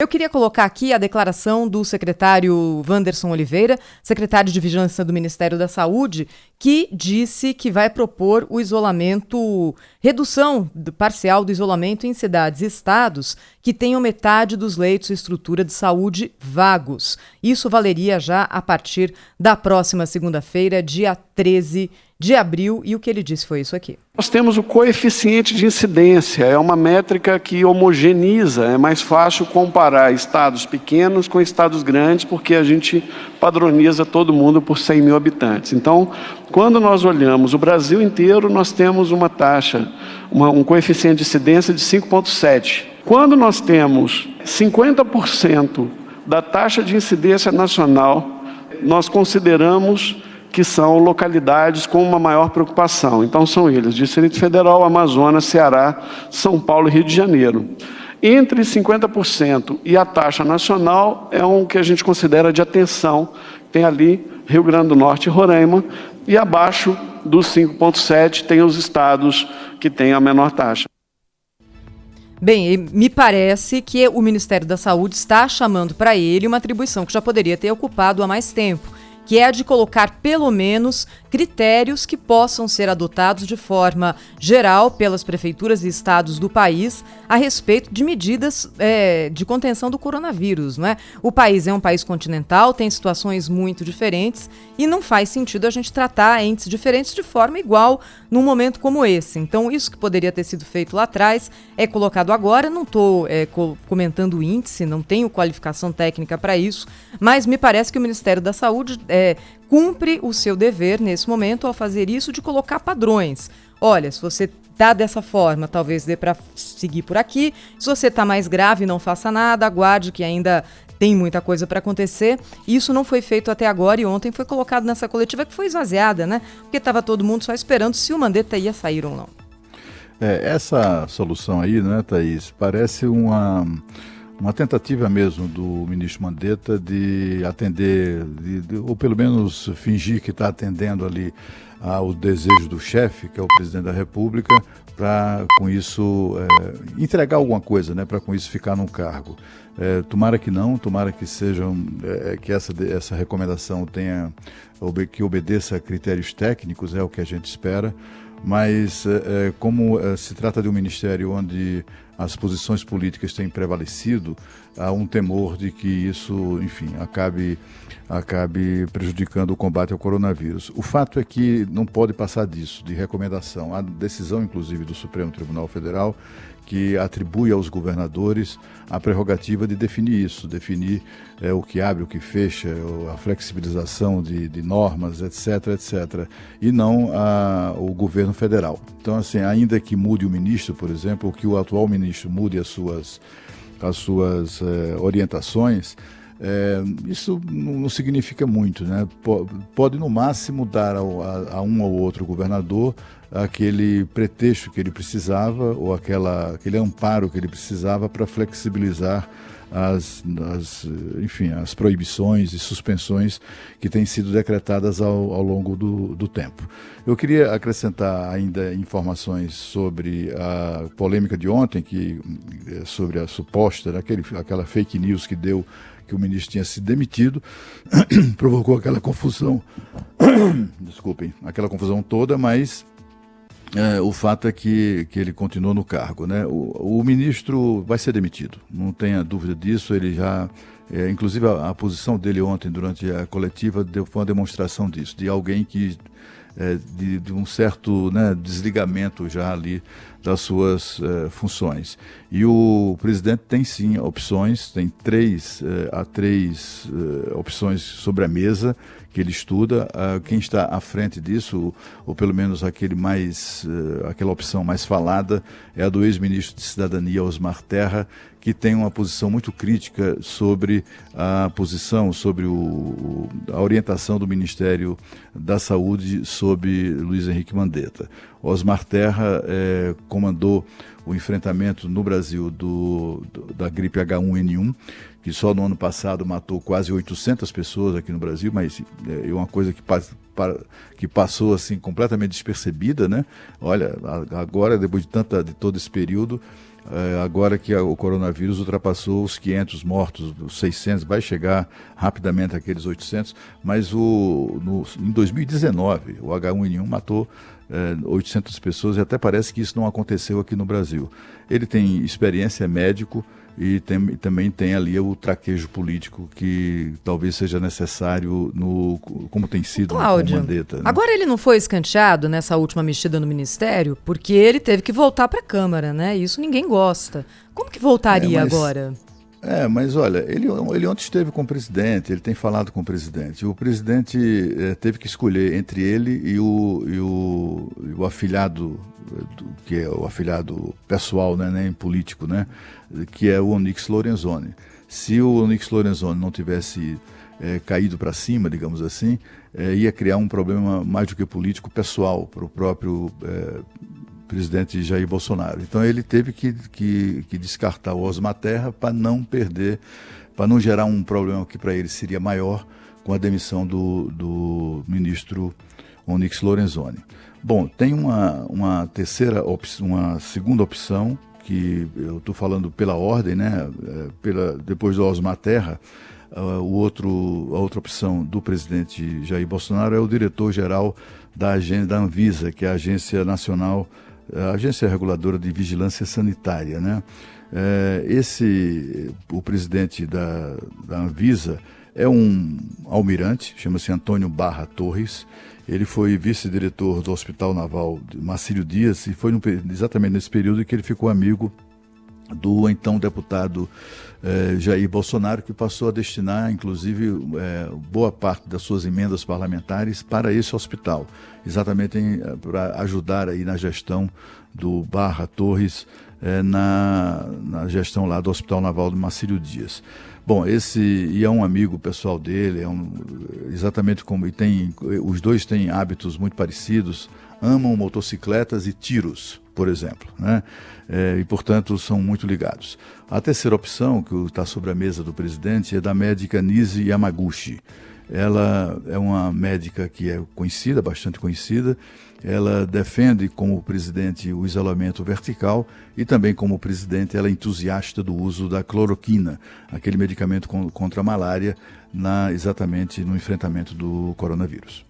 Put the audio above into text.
Eu queria colocar aqui a declaração do secretário Wanderson Oliveira, secretário de Vigilância do Ministério da Saúde, que disse que vai propor o isolamento, redução parcial do isolamento em cidades e estados que tenham metade dos leitos e estrutura de saúde vagos. Isso valeria já a partir da próxima segunda-feira, dia 13 de abril, e o que ele disse foi isso aqui. Nós temos o coeficiente de incidência, é uma métrica que homogeneiza, é mais fácil comparar estados pequenos com estados grandes, porque a gente padroniza todo mundo por 100 mil habitantes. Então, quando nós olhamos o Brasil inteiro, nós temos uma taxa, um coeficiente de incidência de 5,7. Quando nós temos 50% da taxa de incidência nacional, nós consideramos que são localidades com uma maior preocupação. Então, são eles: Distrito Federal, Amazonas, Ceará, São Paulo e Rio de Janeiro. Entre 50% e a taxa nacional é um que a gente considera de atenção. Tem ali Rio Grande do Norte e Roraima, e abaixo dos 5,7 tem os estados que têm a menor taxa. Bem, me parece que o Ministério da Saúde está chamando para ele uma atribuição que já poderia ter ocupado há mais tempo, que é a de colocar pelo menos critérios que possam ser adotados de forma geral pelas prefeituras e estados do país a respeito de medidas de contenção do coronavírus, não é? O país é um país continental, tem situações muito diferentes e não faz sentido a gente tratar entes diferentes de forma igual num momento como esse. Então, isso que poderia ter sido feito lá atrás é colocado agora. Não estou comentando o índice, não tenho qualificação técnica para isso, mas me parece que o Ministério da Saúde cumpre o seu dever nesse momento ao fazer isso, de colocar padrões. Olha, se você está dessa forma, talvez dê para seguir por aqui. Se você está mais grave, não faça nada, aguarde que ainda tem muita coisa para acontecer. Isso não foi feito até agora e ontem foi colocado nessa coletiva que foi esvaziada, né? Porque estava todo mundo só esperando se o Mandetta ia sair ou não. Essa solução aí, né, Thaís, parece uma tentativa mesmo do ministro Mandetta de atender, ou pelo menos fingir que está atendendo ali ao desejo do chefe, que é o presidente da República, para com isso entregar alguma coisa, né, para com isso ficar no cargo. Tomara que não, tomara que que essa recomendação que obedeça a critérios técnicos, é o que a gente espera. Mas como se trata de um ministério onde as posições políticas têm prevalecido, há um temor de que isso, enfim, acabe prejudicando o combate ao coronavírus. O fato é que não pode passar disso, de recomendação. Há decisão, inclusive, do Supremo Tribunal Federal, que atribui aos governadores a prerrogativa de definir isso, definir o que abre, o que fecha, a flexibilização de normas, etc., etc., e não o governo federal. Então, assim, ainda que mude o ministro, por exemplo, ou que o atual ministro mude as suas orientações, isso não significa muito, né? Pode, no máximo, dar a um ou outro governador aquele pretexto que ele precisava, ou aquele amparo que ele precisava para flexibilizar as proibições e suspensões que têm sido decretadas ao longo do tempo. Eu queria acrescentar ainda informações sobre a polêmica de ontem, sobre a suposta, aquela fake news que o ministro tinha se demitido, provocou aquela confusão, desculpem, aquela confusão toda, mas o fato é que ele continuou no cargo, né? O ministro vai ser demitido, não tenha dúvida disso. Ele já, inclusive a posição dele ontem durante a coletiva foi uma demonstração disso, de alguém que de um certo, né, desligamento já ali das suas funções. E o presidente tem sim opções, tem três opções sobre a mesa que ele estuda. Quem está à frente disso, ou pelo menos aquela opção mais falada, é a do ex-ministro de Cidadania, Osmar Terra, que tem uma posição muito crítica sobre sobre a orientação do Ministério da Saúde sob Luiz Henrique Mandetta. Osmar Terra comandou o enfrentamento no Brasil da gripe H1N1, que só no ano passado matou quase 800 pessoas aqui no Brasil, mas é uma coisa que passou assim completamente despercebida, né? Olha, agora, depois de todo esse período, agora que o coronavírus ultrapassou os 500 mortos, os 600, vai chegar rapidamente àqueles 800, mas em 2019 o H1N1 matou 800 pessoas e até parece que isso não aconteceu aqui no Brasil. Ele tem experiência, é médico e também tem ali o traquejo político que talvez seja necessário como tem sido com o Mandetta. Né? Agora ele não foi escanteado nessa última mexida no Ministério porque ele teve que voltar para a Câmara, né? Isso ninguém gosta. Como que voltaria agora? Mas olha, ele ontem esteve com o presidente, ele tem falado com o presidente. O presidente teve que escolher entre ele e o afilhado, que é o afilhado pessoal, né, nem político, né, que é o Onyx Lorenzoni. Se o Onyx Lorenzoni não tivesse caído para cima, digamos assim, ia criar um problema mais do que político, pessoal, para o próprio presidente Jair Bolsonaro. Então ele teve que descartar o Osmar Terra para não perder, para não gerar um problema que para ele seria maior com a demissão do ministro Onyx Lorenzoni. Bom, tem uma segunda opção, que eu estou falando pela ordem, né? Depois do Osmar Terra, a outra opção do presidente Jair Bolsonaro é o diretor-geral da Anvisa, que é a Agência Nacional, a Agência Reguladora de Vigilância Sanitária, né? O presidente da Anvisa é um almirante, chama-se Antônio Barra Torres. Ele foi vice-diretor do Hospital Naval de Marcílio Dias e foi exatamente nesse período que ele ficou amigo do então deputado Jair Bolsonaro, que passou a destinar, inclusive, boa parte das suas emendas parlamentares para esse hospital, exatamente para ajudar aí na gestão do Barra Torres, na gestão lá do Hospital Naval de Marcílio Dias. Bom, esse é um amigo pessoal dele, exatamente como os dois têm hábitos muito parecidos, amam motocicletas e tiros, por exemplo, né? E, portanto, são muito ligados. A terceira opção, que está sobre a mesa do presidente, é da médica Nise Yamaguchi. Ela é uma médica que é conhecida, bastante conhecida. Ela defende como presidente o isolamento vertical e também como presidente ela é entusiasta do uso da cloroquina, aquele medicamento contra a malária, exatamente no enfrentamento do coronavírus.